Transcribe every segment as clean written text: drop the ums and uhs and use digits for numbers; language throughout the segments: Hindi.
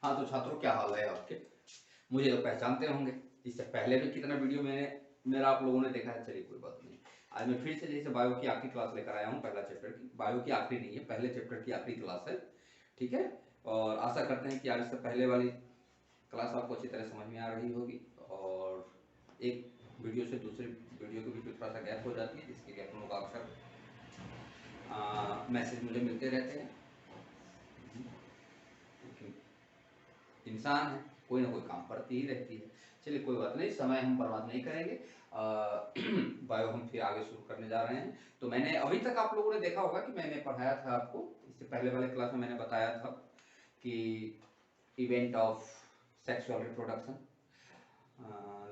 हाँ तो छात्रों, क्या हाल है आपके? मुझे तो पहचानते होंगे, इससे पहले भी कितना वीडियो मेरा आप लोगों ने देखा है। चलिए कोई बात नहीं, आज मैं फिर से जैसे बायो की आखिरी क्लास लेकर आया हूँ, पहला चैप्टर की। बायो की आखिरी नहीं है, पहले चैप्टर की आखिरी क्लास है, ठीक है। और आशा करते हैं कि आज से पहले वाली क्लास आपको अच्छी तरह समझ में आ रही होगी, और एक वीडियो से दूसरे वीडियो के बीच में थोड़ा सा गैप हो जाती है, जिसके लिए आप लोगों का अक्सर मैसेज मुझे मिलते रहते हैं। इंसान है, कोई ना कोई काम पड़ती ही रहती है। चलिए कोई बात नहीं, समय हम बर्बाद नहीं करेंगे। बायो हम फिर आगे शुरू करने जा रहे हैं। तो मैंने अभी तक आप लोगों ने देखा होगा कि मैंने पढ़ाया था आपको, इससे पहले वाले क्लास में मैंने बताया था कि इवेंट ऑफ सेक्सुअल रिप्रोडक्शन,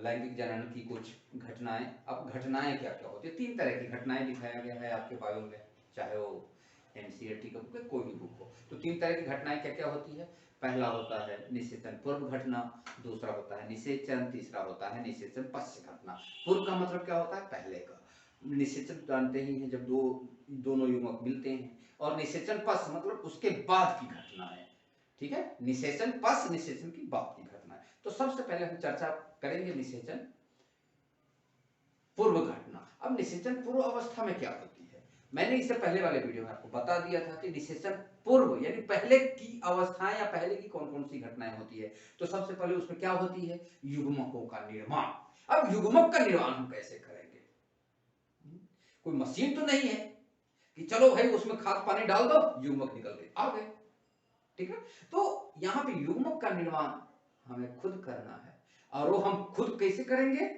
लैंगिक जनन की कुछ घटनाएं। अब घटनाएं क्या क्या होती है, 3 तरह की घटनाएं दिखाया गया है आपके बायो में, चाहे वो एनसीईआरटी का बुक है, कोई भी बुक हो। तो 3 तरह की घटनाएं क्या क्या होती है। पहला होता है निषेचन पूर्व घटना, दूसरा होता है निषेचन, तीसरा होता है निषेचन पश्च घटना। पूर्व का मतलब क्या होता है, पहले का। निषेचन जानते ही हैं, जब दोनों युग्मक मिलते हैं। और निषेचन पश्च मतलब उसके बाद की घटना है, ठीक है। निषेचन पश्च, निषेचन की बाद की घटना है। तो सबसे पहले हम चर्चा करेंगे निषेचन पूर्व घटना। अब निषेचन पूर्व अवस्था में क्या होती है, मैंने इससे पहले वाले वीडियो में आपको बता दिया था कि निषेचन पूर्व यानी पहले की अवस्थाएं या पहले की कौन कौन सी घटनाएं होती है। तो सबसे पहले उसमें क्या होती है, युग्मकों का निर्माण। अब युग्मक का निर्माण हम कैसे करेंगे, कोई मशीन तो नहीं है कि चलो भाई उसमें खाद पानी डाल दो युग्मक निकल के आ गए, ठीक है। तो यहाँ पे युग्मक का निर्माण हमें खुद करना है, और वो हम खुद कैसे करेंगे।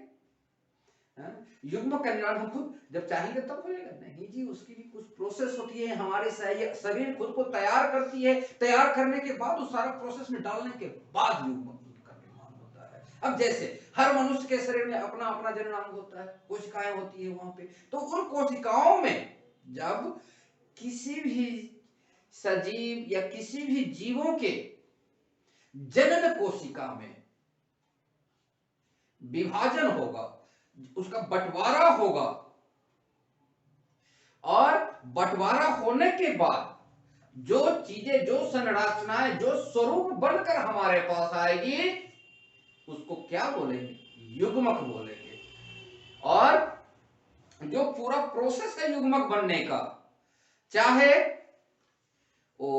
युग्मक का निर्माण हम खुद जब चाहेंगे तब होगा, नहीं जी, उसकी भी कुछ प्रोसेस होती है। हमारे शरीर खुद को तैयार करती है, तैयार करने के बाद उस सारा प्रोसेस में डालने के बाद युग्मक खुद का निर्माण होता है। अब जैसे हर मनुष्य के शरीर में अपना अपना जननांग होता है, कोशिकाएं होती है वहां पे। तो उन कोशिकाओं में जब किसी भी सजीव या किसी भी जीवों के जनन कोशिका में विभाजन होगा, उसका बंटवारा होगा, और बंटवारा होने के बाद जो चीजें, जो संरचनाएं, जो स्वरूप बनकर हमारे पास आएगी, उसको क्या बोलेंगे, युग्मक बोलेंगे। और जो पूरा प्रोसेस है युग्मक बनने का, चाहे वो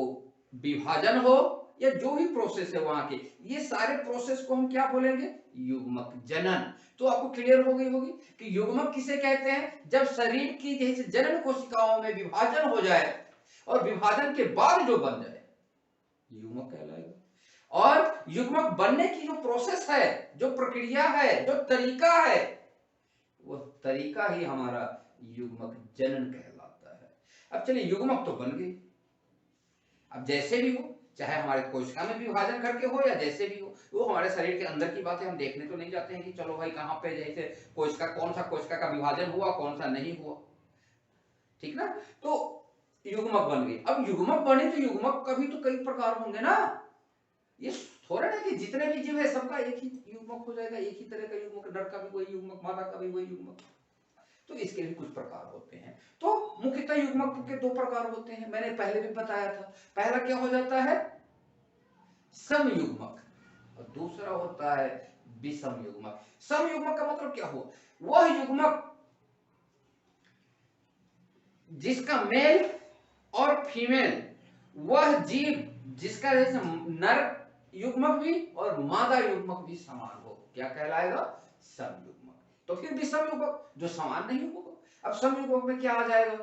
विभाजन हो या जो भी प्रोसेस है वहां के, ये सारे प्रोसेस को हम क्या बोलेंगे, युग्मक जनन। तो आपको क्लियर हो गई होगी कि युग्मक किसे कहते हैं, जब शरीर की जैसे जनन कोशिकाओं में विभाजन हो जाए और विभाजन के बाद जो बन जाए, युग्मक कहलाएगा। और युग्मक बनने की जो प्रोसेस है, जो प्रक्रिया है, जो तरीका है, वो तरीका ही हमारा युग्मक जनन कहलाता है। अब चलिए, युग्मक तो बन गई। अब जैसे भी हो, चाहे हमारे कोशिका में विभाजन करके हो या जैसे भी हो, वो हमारे शरीर के अंदर की बात है। हम देखने तो नहीं जाते हैं कि चलो भाई कहां पे जैसे कोशिका, कौन सा कोशिका का विभाजन हुआ, कौन सा नहीं हुआ, ठीक ना। तो युग्मक बन गई। अब युग्मक बने तो युग्मक का भी तो कई प्रकार होंगे ना। ये थोड़ा ना कि जितने भी जीव है सबका एक ही युग्मक हो जाएगा, एक ही तरह का युग्मक, नर का भी वही युग्मक, मादा का भी वही युग्मक। तो इसके भी कुछ प्रकार होते हैं। तो मुख्यतः युग्मक के 2 प्रकार होते हैं, मैंने पहले भी बताया था। पहला क्या हो जाता है, समयुग्मक, और दूसरा होता है विषम युग्मक। समयुग्मक का मतलब क्या हुआ, वह युग्मक जिसका मेल और फीमेल, वह जीव जिसका जैसे नर युग्मक भी और मादा युग्मक भी समान हो, क्या कहलाएगा, समयुग्मक। तो फिर विषम युग्मक जो समान नहीं होगा। अब समयुग्मक में क्या आ जाएगा,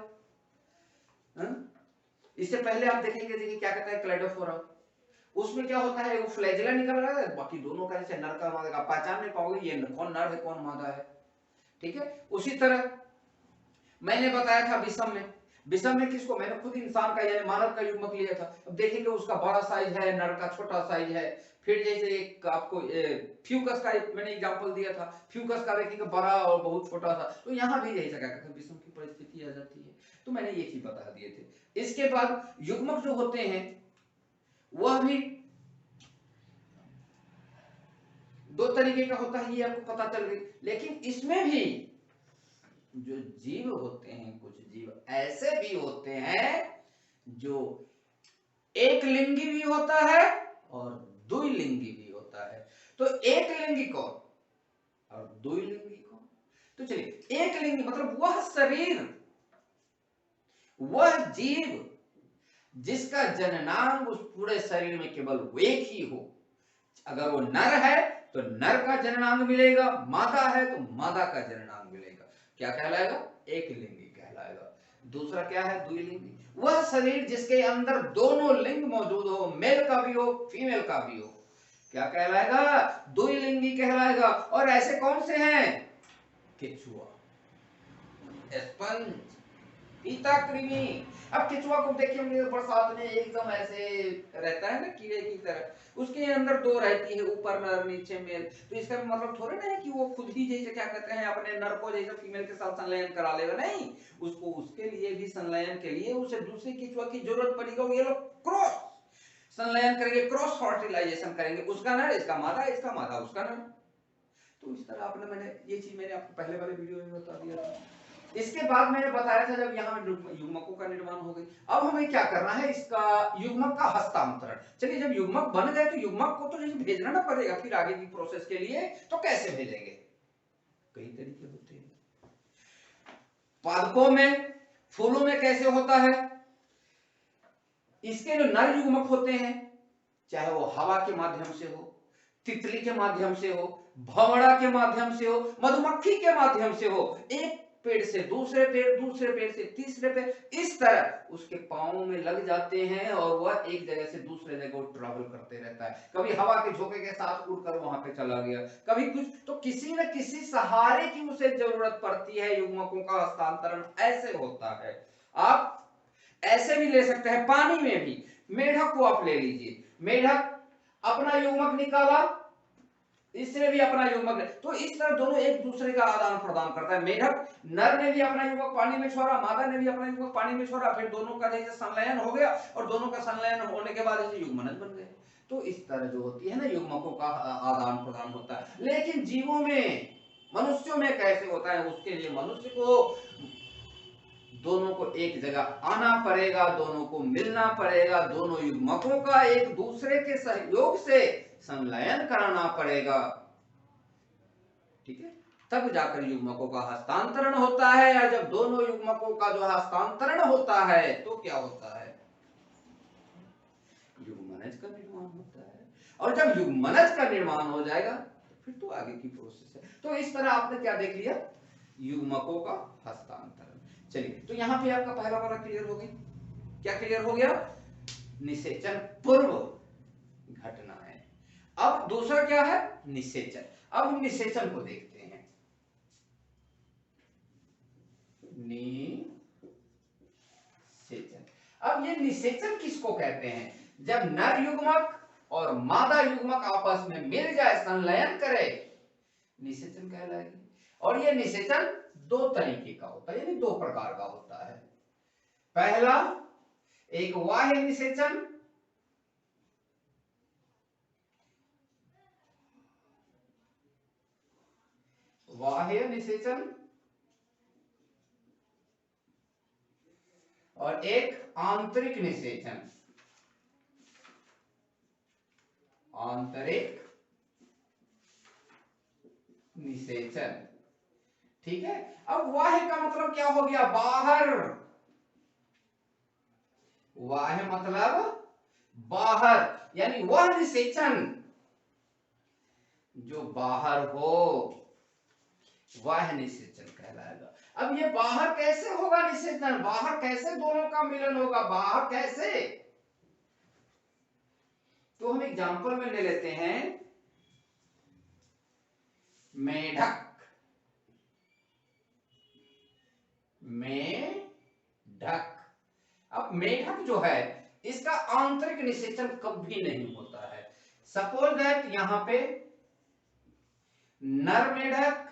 इससे पहले आप देखेंगे, देखिए क्या कहता है क्लेडोफोरा, उसमें क्या होता है, वो फ्लैजिला निकल रहा है, बाकी दोनों का जैसे नर का मादा का पहचान नहीं पाओगे, ये कौन नर है कौन मादा है, ठीक है। उसी तरह मैंने बताया था विषम में किसको, मैंने खुद इंसान का यानी मानव का युग्मक लिया था। अब देखेंगे उसका बड़ा साइज है, नर का छोटा साइज है। फिर जैसे एक आपको फ्यूकस का मैंने एग्जांपल दिया था, फ्यूकस का देखेंगे बड़ा और बहुत छोटा सा। तो यहाँ भी यही जगह विषम की परिस्थिति आ जाती है। तो मैंने ये चीज बता दिए थे। इसके बाद युग्मक जो होते हैं वह भी 2 तरीके का होता है, ये आपको पता चल गई। लेकिन इसमें भी जो जीव होते हैं, कुछ जीव ऐसे भी होते हैं जो एक लिंगी भी होता है और द्विलिंगी भी होता है। तो एक लिंगी कौन और द्विलिंगी कौन? तो चलिए, एक लिंगी मतलब वह शरीर, वह जीव जिसका जननांग उस पूरे शरीर में केवल एक ही हो। अगर वो नर है तो नर का जननांग मिलेगा, मादा है तो मादा का जननांग मिलेगा। क्या कहलाएगा? एक लिंगी कहलाएगा। दूसरा क्या है? द्विलिंगी। वह शरीर जिसके अंदर दोनों लिंग मौजूद हो, मेल का भी हो फीमेल का भी हो, क्या कहलाएगा? द्विलिंगी कहलाएगा। और ऐसे कौन से हैं? केचुआ, स्पंज, फीता कृमि। अब केचुआ को देखिए होंगे बरसात में एकदम ऐसे रहता है ना कीड़े की तरह, उसके अंदर दो रहती है, ऊपर नर नीचे मेल। तो इसका मतलब थोड़े ना है कि वो खुद ही जैसे क्या कहते हैं अपने नर को जैसे फीमेल के साथ संलयन करा लेगा, नहीं, उसको उसके लिए भी संलयन के लिए उसे दूसरे केचुआ की जरूरत पड़ेगी। ये लोग क्रॉस संलयन करेंगे, क्रॉस फर्टिलाइजेशन करेंगे, उसका नर इसका मादा, इसका मादा उसका नर। तो इस तरह आपने मैंने ये चीज मैंने आपको पहले वाले वीडियो में बता दिया था। इसके बाद मैंने बताया था जब यहाँ युग्मकों का निर्माण हो गई, अब हमें क्या करना है? इसका युग्मक का हस्तांतरण। चलिए, जब युग्मक बन गए तो युग्मक को तो जैसे भेजना ना पड़ेगा फिर आगे की प्रोसेस के लिए, तो कैसे भेजेंगे? कई तरीके होते हैं। पादपों में, फूलों में कैसे होता है? इसके जो नर युग्मक होते हैं, चाहे वो हवा के माध्यम से हो, तितली के माध्यम से हो, भंवरा के माध्यम से हो, मधुमक्खी के माध्यम से हो, एक पेड़ से दूसरे पेड़, दूसरे पेड़ से तीसरे पेड़, इस तरह उसके पांवों में लग जाते हैं और वह एक जगह से दूसरे जगह ट्रैवल करते रहता है। कभी हवा के झोंके के साथ उड़कर वहां पे चला गया, कभी कुछ, तो किसी न किसी सहारे की उसे जरूरत पड़ती है। युग्मकों का हस्तांतरण ऐसे होता है। आप ऐसे भी ले सकते हैं, पानी में भी। मेढक को आप ले लीजिए, मेढक अपना युग्मक निकाला, इसने भी अपना युग्मक, तो इस तरह दोनों एक दूसरे का आदान प्रदान करता है। मेढक नर ने भी अपना युग्मक पानी में छोड़ा, मादा ने भी अपना युग्मक पानी में छोड़ा, फिर दोनों का जैसे संलयन हो गया और दोनों का संलयन होने के बाद जैसे युग्मनज बन गए। तो इस तरह जो होती है ना युग्मकों का आदान प्रदान होता है। लेकिन जीवों में, मनुष्यों में कैसे होता है? उसके लिए मनुष्य को दोनों को एक जगह आना पड़ेगा, दोनों को मिलना पड़ेगा, दोनों युग्मकों का एक दूसरे के सहयोग से संलयन कराना पड़ेगा, ठीक है, तब जाकर युग्मकों का हस्तांतरण होता है। या जब दोनों युग्मकों का जो हस्तांतरण होता है तो क्या होता है? युग्मनज का निर्माण होता है। और जब युग्मनज का निर्माण हो जाएगा तो फिर तो आगे की प्रोसेस है। तो इस तरह आपने क्या देख लिया? युग्मकों का हस्तांतरण। चलिए, तो यहां पे आपका पहला वाला क्लियर हो गई। क्या क्लियर हो गया? निषेचन पूर्व घटना है। अब दूसरा क्या है? निषेचन। अब हम निषेचन को देखते हैं। निषेचन। अब ये निषेचन किसको कहते हैं? जब नर युग्मक और मादा युग्मक आपस में मिल जाए, संलयन करे, निषेचन कहलाएगी। और ये निषेचन दो तरीके का होता है, यानी दो प्रकार का होता है। पहला, एक बाह्य निषेचन, बाह्य निषेचन, और एक आंतरिक निषेचन, आंतरिक निषेचन, ठीक है। अब बाह्य का मतलब क्या हो गया? बाहर। बाह्य मतलब बाहर, यानी वह निषेचन जो बाहर हो, वह निषेचन कहलाएगा। अब ये बाहर कैसे होगा निषेचन? बाहर कैसे दोनों का मिलन होगा? बाहर कैसे? तो हम एग्जांपल में ले लेते हैं मेढक। मेढक, अब मेढक जो है इसका आंतरिक निषेचन कभी नहीं होता है। सपोज दैट यहां पे नर मेढक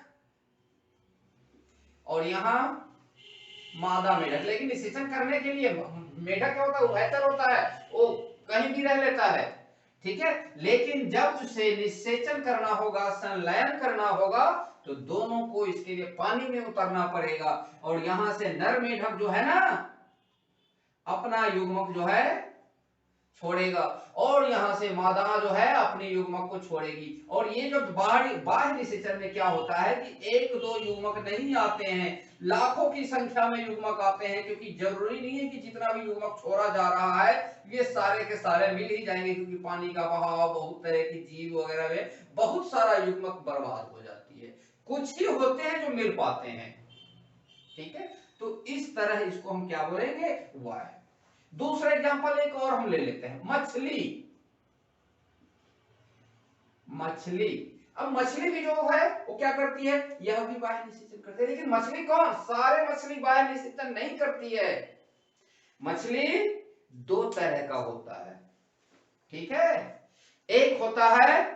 और यहां मादा मेढक, लेकिन निषेचन करने के लिए मेढक क्या होता है? उभयचर होता है, वो कहीं भी रह लेता है, ठीक है। लेकिन जब उसे निषेचन करना होगा, संलयन करना होगा, तो दोनों को इसके लिए पानी में उतरना पड़ेगा। और यहां से नर मेढक जो है ना, अपना युग्मक जो है छोड़ेगा, और यहां से मादा जो है अपने युग्मक को छोड़ेगी। और ये जो बाह्य निषेचन में क्या होता है कि एक दो युग्मक नहीं आते हैं, लाखों की संख्या में युग्मक आते हैं, क्योंकि जरूरी नहीं है कि जितना भी युग्मक छोड़ा जा रहा है ये सारे के सारे मिल ही जाएंगे, क्योंकि पानी का बहाव, बहुत तरह की जीव वगैरह में बहुत सारा युग्मक बर्बाद हो जाती है, कुछ ही होते हैं जो मिल पाते हैं। ठीक है, तो इस तरह इसको हम क्या बोलेंगे, वाय। दूसरा एग्जांपल एक और हम ले लेते हैं, मछली। मछली, अब मछली भी जो है वो क्या करती है, यह भी बाह्य निषेचन करती है, लेकिन मछली कौन, सारे मछली बाह्य निषेचन नहीं करती है। मछली दो तरह का होता है, ठीक है, एक होता है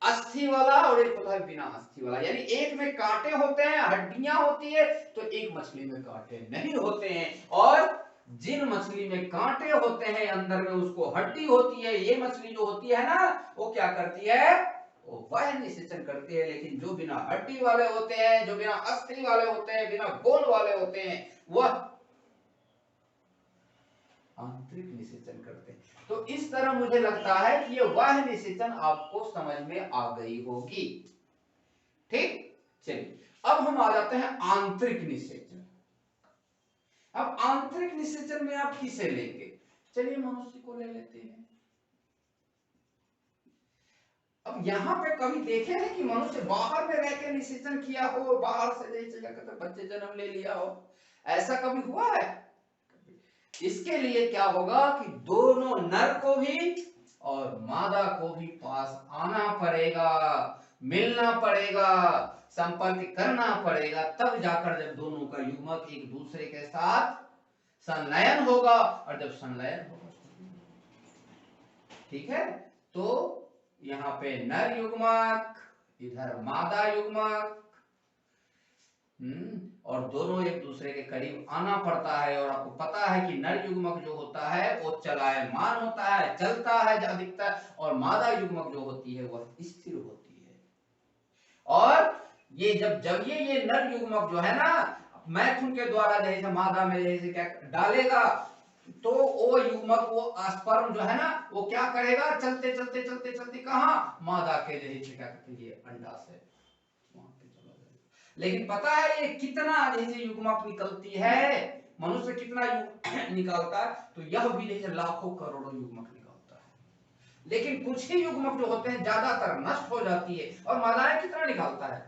अस्थि वाला और एक होता है बिना अस्थि वाला। यानी एक में कांटे होते हैं, हड्डियां होती है, तो एक मछली में कांटे नहीं होते हैं। और जिन मछली में कांटे होते हैं अंदर में उसको हड्डी होती है, ये मछली जो होती है ना वो क्या करती है, वो बाह्य निषेचन करती है। लेकिन जो बिना हड्डी वाले होते हैं, जो बिना अस्थि वाले होते हैं, बिना बोन वाले होते हैं, वह आंतरिक निषेचन करते हैं। तो इस तरह मुझे लगता है कि ये बाह्य निषेचन आपको समझ में आ गई होगी। ठीक, चलिए अब हम आ जाते हैं आंतरिक निषेचन। अब आंतरिक निषेचन में आप किसे लेंगे, चलिए मनुष्य को ले लेते हैं। अब यहां पे कभी देखे हैं कि मनुष्य बाहर में रह के निषेचन किया हो, बाहर से जैसे क्या कहते हैं बच्चे जन्म ले लिया हो, ऐसा कभी हुआ है? इसके लिए क्या होगा कि दोनों नर को भी और मादा को भी पास आना पड़ेगा, मिलना पड़ेगा, संपर्क करना पड़ेगा, तब जाकर जब दोनों का युग्मक एक दूसरे के साथ संलयन होगा। और जब संलयन होगा, ठीक है, तो यहाँ पे नर युग्मक, इधर मादा युग्मक, और दोनों एक दूसरे के करीब आना पड़ता है। और आपको पता है कि नर युग्मक जो होता है वो चलायमान होता है, चलता है अधिकतर, और मादा युग्मक जो होती है वह स्थिर होती है। और ये जब जब ये नर युग्मक जो है ना मैथुन के द्वारा जैसे मादा में जैसे क्या डालेगा, तो वो युग्मक, वो स्पर्म जो है ना वो क्या करेगा, चलते चलते चलते चलते कहा, मादा के जैसे क्या कहते हैं अंडा से वहां पे चला जाएगा। लेकिन पता है ये कितना जैसे युग्मक निकलती है, मनुष्य कितना निकालता है, तो यह भी जैसे लाखों करोड़ों युग्मक निकालता है। लेकिन कुछ ही युग्मक जो होते हैं ज्यादातर नष्ट हो जाती है। और मादाएं कितना निकालता है,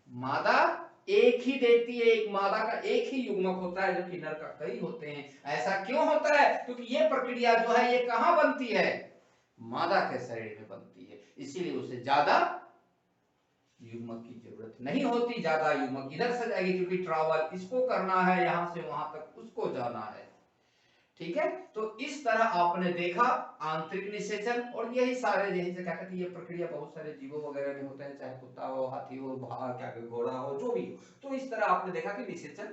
मादा एक ही देती है, एक मादा का एक ही युग्मक होता है, जबकि नर का कई होते हैं। ऐसा क्यों होता है, क्योंकि ये प्रक्रिया जो है ये कहां बनती है, मादा के शरीर में बनती है, इसीलिए उसे ज्यादा युग्मक की जरूरत नहीं होती। ज्यादा युग्मक इधर से जाएगी, क्योंकि ट्रैवल इसको करना है, यहां से वहां तक उसको जाना है। ठीक है, तो इस तरह आपने देखा आंतरिक निषेचन। और यही सारे जैसे क्या कहते हैं ये प्रक्रिया बहुत सारे जीवों वगैरह में होता है, चाहे कुत्ता हो, हाथी हो, क्या घोड़ा हो, जो भी हो। तो इस तरह आपने देखा कि निषेचन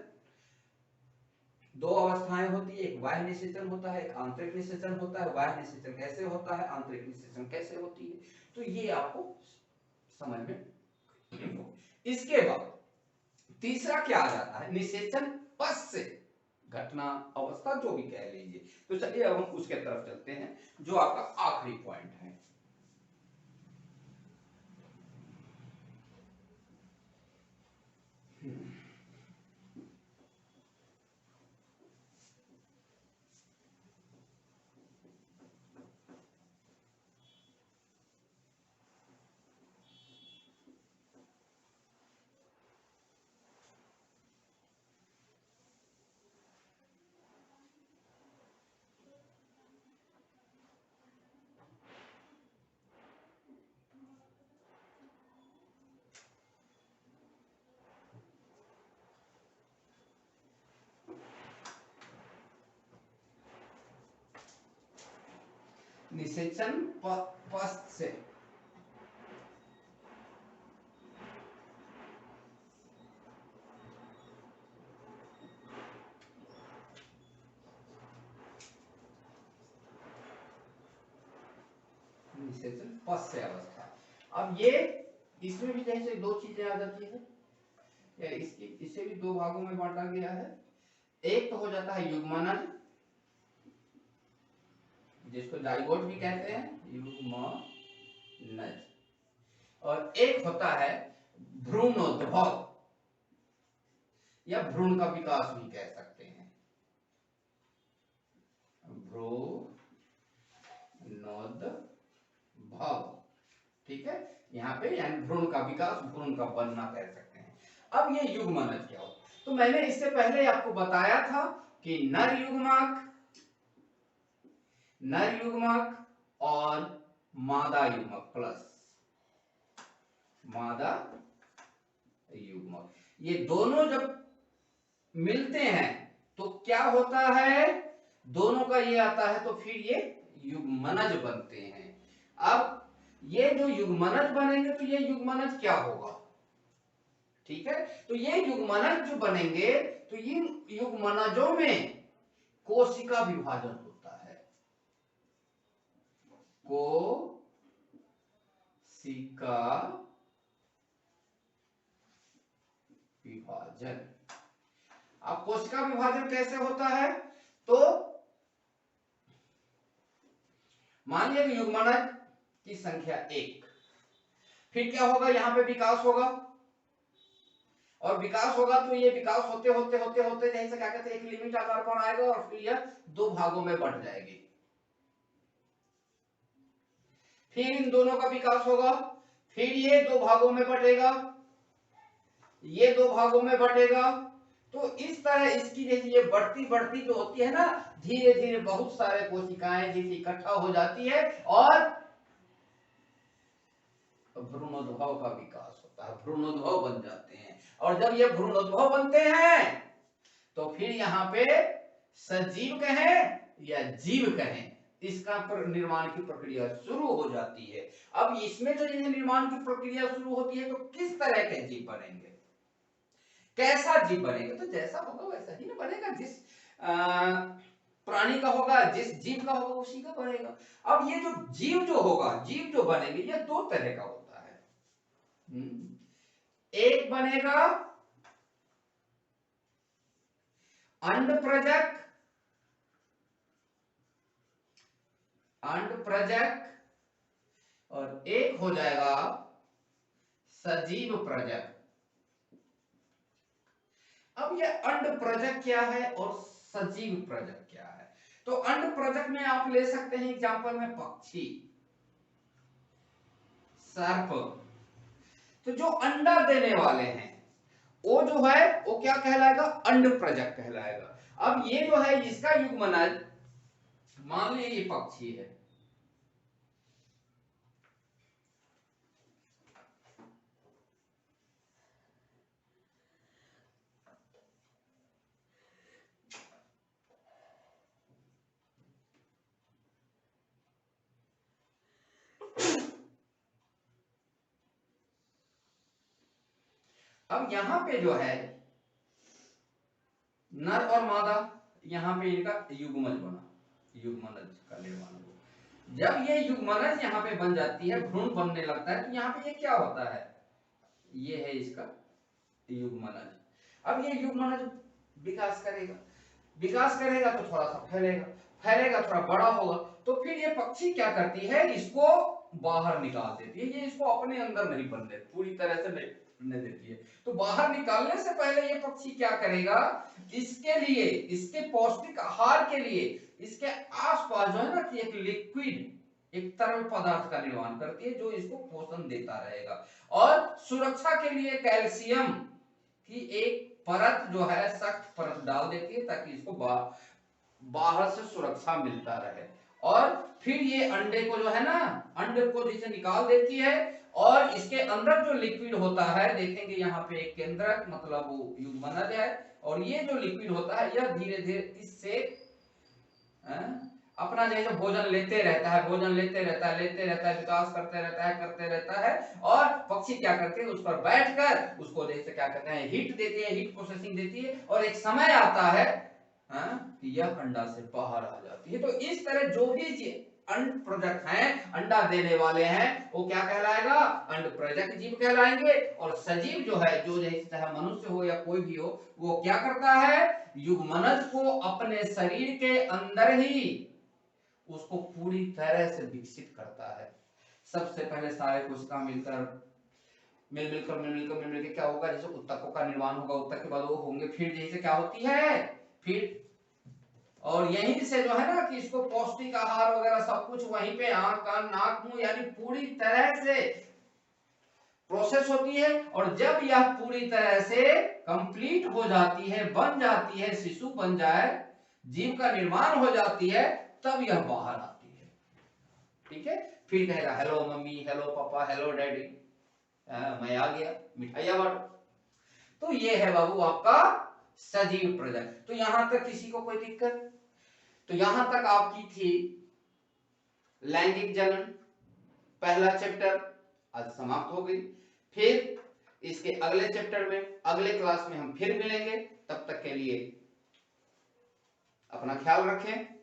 दो अवस्थाएं होती है, एक बाह्य निषेचन होता है, एक आंतरिक निषेचन होता है। बाह्य निषेचन कैसे होता है, आंतरिक निषेचन कैसे होती है, तो ये आपको समझ में। इसके बाद तीसरा क्या आ जाता है, निषेचन पश्च घटना अवस्था, जो भी कह लीजिए। तो चलिए अब हम उसके तरफ चलते हैं, जो आपका आखिरी पॉइंट है। निषेचन पश्च, निषेचन पश्च अवस्था। अब ये इसमें भी जैसे दो चीजें आ जाती है, इसकी इसे भी दो भागों में बांटा गया है। एक तो हो जाता है युग्मनज, जिसको जाइगोट भी कहते हैं, युग्मनज। और एक होता है भ्रूणोद्भव या भ्रूण का विकास भी कह सकते हैं, भ्रूणोद्भव। ठीक है, यहाँ पे यानी भ्रूण का विकास, भ्रूण का बनना कह सकते हैं। अब ये युग्मनज क्या होता है, तो मैंने इससे पहले आपको बताया था कि नर युग्मक और मादा युग्मक प्लस मादा युग्मक, ये दोनों जब मिलते हैं तो क्या होता है, दोनों का ये आता है तो फिर ये युग्मनज बनते हैं। अब ये जो युग्मनज बनेंगे तो ये युग्मनज क्या होगा, ठीक है, तो ये युग्मनज जो बनेंगे तो इन युग्मनजों में कोशिका विभाजन होता है, कोशिका विभाजन। अब कोशिका विभाजन कैसे होता है, तो मान लिया कि युग्मनज की संख्या 1, फिर क्या होगा, यहां पे विकास होगा, और विकास होगा तो ये विकास होते होते होते होते जैसे क्या कहते हैं एक लिमिट आकार पर आएगा और फिर यह 2 भागों में बंट जाएगी। फिर इन दोनों का विकास होगा, फिर ये 2 भागों में बटेगा, ये 2 भागों में बटेगा। तो इस तरह इसकी जैसे ये बढ़ती बढ़ती जो होती है ना, धीरे धीरे बहुत सारे कोशिकाएं जैसे इकट्ठा हो जाती है और भ्रूणोद्भव का विकास होता है, भ्रूणोद्भव बन जाते हैं। और जब ये भ्रूणोद्भव बनते हैं तो फिर यहाँ पे सजीव कहें या जीव कहें, इसका निर्माण की प्रक्रिया शुरू हो जाती है। अब इसमें जो ये निर्माण की प्रक्रिया शुरू होती है तो किस तरह के जीव बनेंगे, कैसा जीव बनेगा, तो जैसा होगा वैसा ही ना बनेगा, जिस प्राणी का होगा, जिस जीव का होगा उसी का बनेगा। अब ये जो जीव जो होगा, जीव जो बनेंगे ये 2 तरह का होता है। एक बनेगा अंडप्रजक, और एक हो जाएगा सजीव प्रजक। अब ये अंडप्रजक क्या है और सजीव प्रजक क्या है, तो अंडप्रजक में आप ले सकते हैं एग्जांपल में पक्षी, सर्प। तो जो अंडा देने वाले हैं वो जो है वो क्या कहलाएगा, अंडप्रजक कहलाएगा। अब ये जो है इसका युग्मनज, मान लीजिए ये पक्षी है, अब यहां पे जो है नर और मादा, यहां पे इनका युग्मज बना, युग्मनज का निर्माण हुआ। जब ये युग्मनज यहाँ पे बन जाती है, भ्रूण बनने लगता है, तो यहाँ पे ये क्या होता है, ये है इसका युग्मनज। अब ये युग्मनज विकास करेगा, विकास करेगा तो थोड़ा सा फैलेगा, फैलेगा थोड़ा बड़ा होगा, तो फिर ये पक्षी क्या करती है, इसको बाहर निकाल देती है। ये इसको अपने अंदर नहीं बनने, पूरी तरह से नहीं बनने देती है। तो बाहर निकालने से पहले ये पक्षी क्या करेगा, इसके लिए, इसके पौष्टिक आहार के लिए इसके आसपास जो है ना कि एक लिक्विड, एक तरल पदार्थ का निर्माण करती है जो इसको पोषण देता रहेगा। और सुरक्षा के लिए कैल्शियम की एक परत जो है, सख्त परत डाल देती है ताकि इसको बाहर से सुरक्षा मिलता रहे। और फिर ये अंडे को जो है ना, अंडे को जैसे निकाल देती है और इसके अंदर जो लिक्विड होता है, देखेंगे यहाँ पे एक केंद्रक मतलब वो युग्मनज है, और ये जो लिक्विड होता है यह धीरे धीरे इससे अपना जैसे भोजन लेते रहता है, भोजन लेते रहता है, विकास करते रहता है। और पक्षी क्या करते हैं, उस पर बैठकर उसको जैसे क्या कहते हैं हीट देती है, हीट प्रोसेसिंग देती है, और एक समय आता है कि यह अंडा से बाहर आ जाती है। तो इस तरह जो भी अंडप्रजक हैं, अंडा देने वाले हैं, वो क्या कहलाएगा, अंडप्रजक जीव कहलाएंगे। और सजीव जो है, जो जैसे चाहे मनुष्य हो या कोई भी हो, वो क्या करता है, युग्मनज को अपने शरीर के अंदर ही उसको पूरी तरह से विकसित करता है। सबसे पहले सारे कोशिका मिलकर मिल के क्या होगा, जैसे उत्तकों का निर्माण होगा, उत्तक के बाद वो होंगे, फिर जैसे क्या होती है फिर, और यहीं से जो है ना कि इसको पौष्टिक आहार वगैरह सब कुछ वहीं पे आंख कान नाक मुंह यानी पूरी तरह से प्रोसेस होती है। और जब यह पूरी तरह से कंप्लीट हो जाती है, बन जाती है, शिशु बन जाए, जीव का निर्माण हो जाती है, तब यह बाहर आती है। ठीक है, फिर कहेगा हेलो मम्मी, हेलो पापा, हेलो डैडी, मैं आ गया, मिठाइयां बांटो। तो ये है बाबू आपका सजीव प्रजनन। तो यहां तक किसी को कोई दिक्कत? तो यहां तक आपकी थी लैंगिक जनन, पहला चैप्टर आज समाप्त हो गई। फिर इसके अगले चैप्टर में, अगले क्लास में हम फिर मिलेंगे। तब तक के लिए अपना ख्याल रखें।